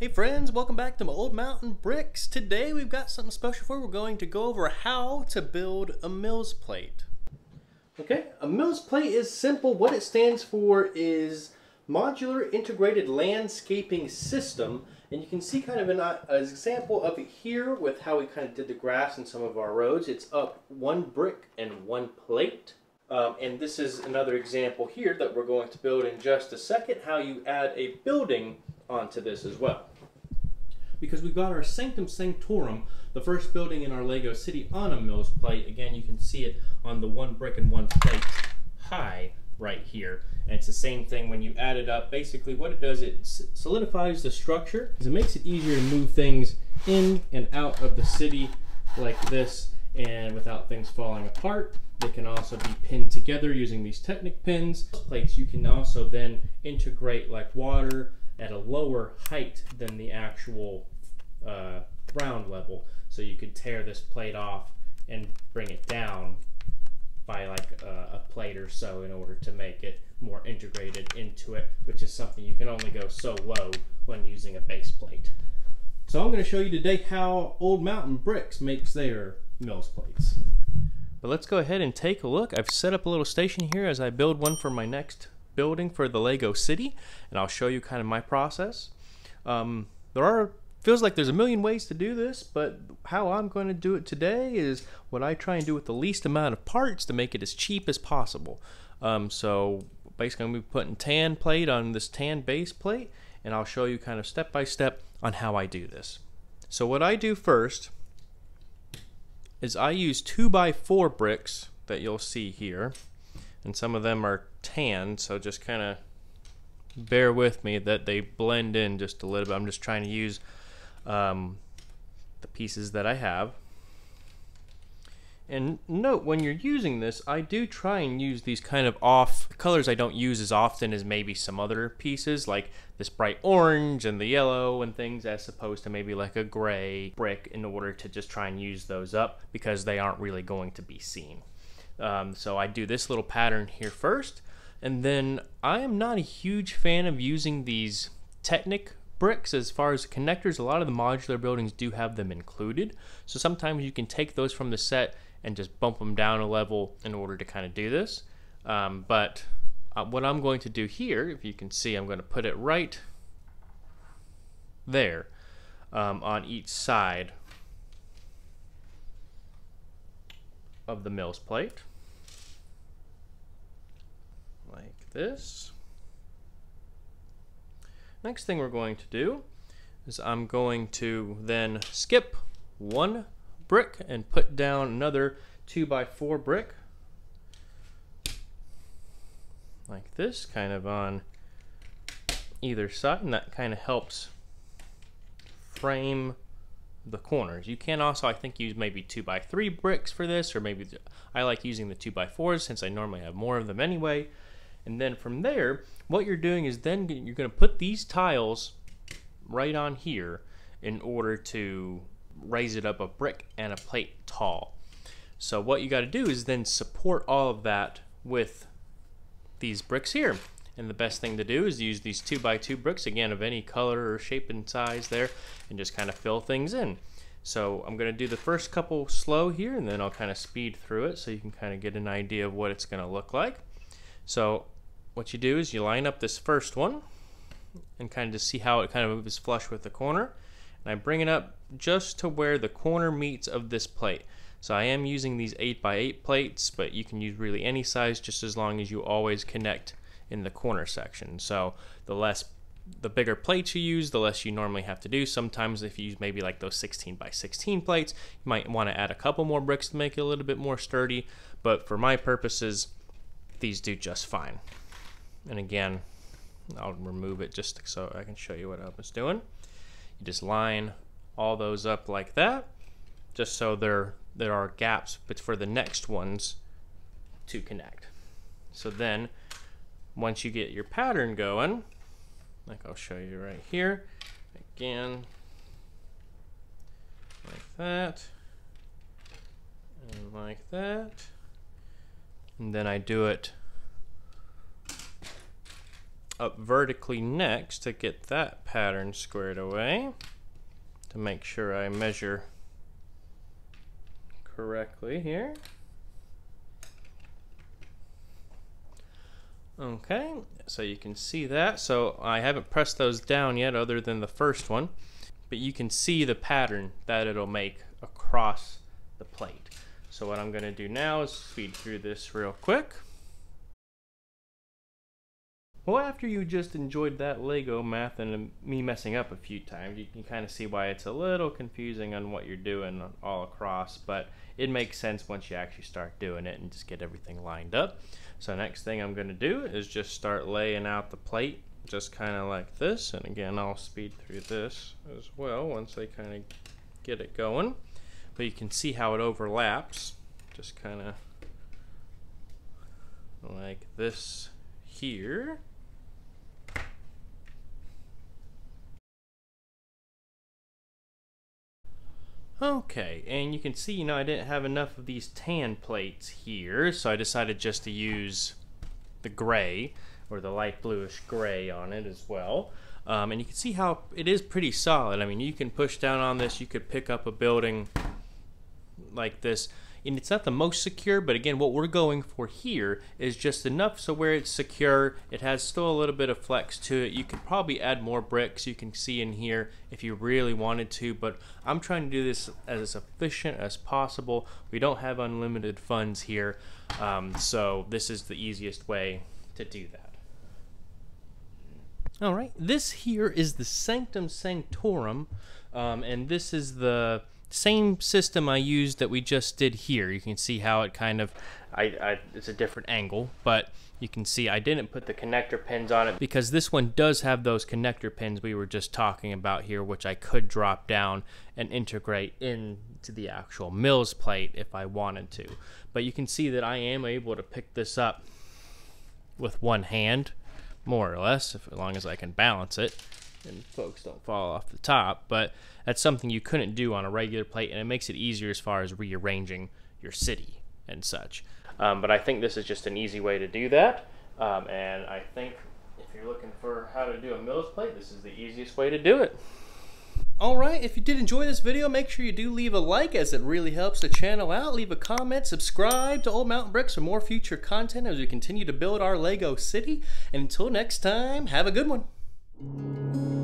Hey friends, welcome back to my Old Mountain Bricks. Today we've got something special for you. We're going to go over how to build a MILS plate. Okay, a MILS plate is simple. What it stands for is Modular Integrated Landscaping System. And you can see kind of an example of it here with how we kind of did the grass and some of our roads. It's up one brick and one plate. And this is another example here that we're going to build in just a second, how you add a building onto this as well. Because we've got our Sanctum Sanctorum, the first building in our Lego city, on a MILS plate. Again, you can see it on the one brick and one plate high right here. And it's the same thing when you add it up. Basically what it does, it solidifies the structure. It makes it easier to move things in and out of the city like this and without things falling apart. They can also be pinned together using these Technic pins. Plates you can also then integrate like water at a lower height than the actual ground level. So you could tear this plate off and bring it down by like a plate or so in order to make it more integrated into it, which is something you can only go so low when using a base plate. So I'm going to show you today how Old Mountain Bricks makes their MILS plates. But let's go ahead and take a look. I've set up a little station here as I build one for my next building for the Lego city, and I'll show you kind of my process. Feels like there's a million ways to do this, but how I'm going to do it today is what I try and do with the least amount of parts to make it as cheap as possible. So basically I'm going to be putting tan plate on this tan base plate, and I'll show you kind of step by step on how I do this. So what I do first is I use 2x4 bricks that you'll see here, and some of them are tan, so just kind of bear with me that they blend in just a little bit. I'm just trying to use the pieces that I have. And note, when you're using this, I do try and use these kind of off colors. I don't use as often as maybe some other pieces, like this bright orange and the yellow and things, as opposed to maybe like a gray brick, in order to just try and use those up because they aren't really going to be seen. So I do this little pattern here first, and then I am not a huge fan of using these Technic bricks as far as connectors. A lot of the modular buildings do have them included, so sometimes you can take those from the set and just bump them down a level in order to kind of do this. But what I'm going to do here, if you can see, I'm going to put it right there on each side of the MILS plate, like this. Next thing we're going to do is I'm going to then skip one brick and put down another 2x4 brick like this, kind of on either side, and that kind of helps frame the corners. You can also, I think, use maybe 2x3 bricks for this, or maybe I like using the 2x4s since I normally have more of them anyway. And then from there, what you're doing is then you're going to put these tiles right on here in order to raise it up a brick and a plate tall. So what you got to do is then support all of that with these bricks here. And the best thing to do is use these 2x2 bricks, again, of any color or shape and size there, and just kind of fill things in. So I'm going to do the first couple slow here, and then I'll kind of speed through it so you can kind of get an idea of what it's going to look like. So what you do is you line up this first one and kind of just see how it kind of moves flush with the corner. And I bring it up just to where the corner meets of this plate. So I am using these 8x8 plates, but you can use really any size just as long as you always connect in the corner section. So the bigger plates you use, the less you normally have to do. Sometimes if you use maybe like those 16x16 plates, you might want to add a couple more bricks to make it a little bit more sturdy. But for my purposes, these do just fine. And again, I'll remove it just so I can show you what I was doing. You just line all those up like that, just so there are gaps but for the next ones to connect. So then once you get your pattern going, like I'll show you right here, again, like that, and like that, and then I do it up vertically next to get that pattern squared away, to make sure I measure correctly here. Okay, so you can see that. So I haven't pressed those down yet other than the first one, but you can see the pattern that it'll make across the plate. So what I'm going to do now is speed through this real quick. Well, after you just enjoyed that Lego math and me messing up a few times, you can kind of see why it's a little confusing on what you're doing all across, but it makes sense once you actually start doing it and just get everything lined up. So next thing I'm going to do is just start laying out the plate just kind of like this, and again I'll speed through this as well once I kind of get it going. But you can see how it overlaps, just kind of like this here. Okay, and you can see, you know, I didn't have enough of these tan plates here, so I decided just to use the gray, or the light bluish gray on it as well. And you can see how it is pretty solid. I mean, you can push down on this, you could pick up a building like this, and it's not the most secure, but again, what we're going for here is just enough so where it's secure, it has still a little bit of flex to it. You could probably add more bricks, you can see in here, if you really wanted to, but I'm trying to do this as efficient as possible. We don't have unlimited funds here, so this is the easiest way to do that. All right, this here is the Sanctum Sanctorum, and this is the same system I used that we just did here. You can see how it kind of, it's a different angle, but you can see I didn't put the connector pins on it because this one does have those connector pins we were just talking about here, which I could drop down and integrate into the actual MILS plate if I wanted to. But you can see that I am able to pick this up with one hand, more or less, as long as I can balance it and folks don't fall off the top. But that's something you couldn't do on a regular plate, and it makes it easier as far as rearranging your city and such. But I think this is just an easy way to do that, and I think if you're looking for how to do a MILS plate, this is the easiest way to do it. Alright, if you did enjoy this video, make sure you do leave a like, as it really helps the channel out. Leave a comment, subscribe to Old Mountain Bricks for more future content as we continue to build our Lego city. And until next time, have a good one.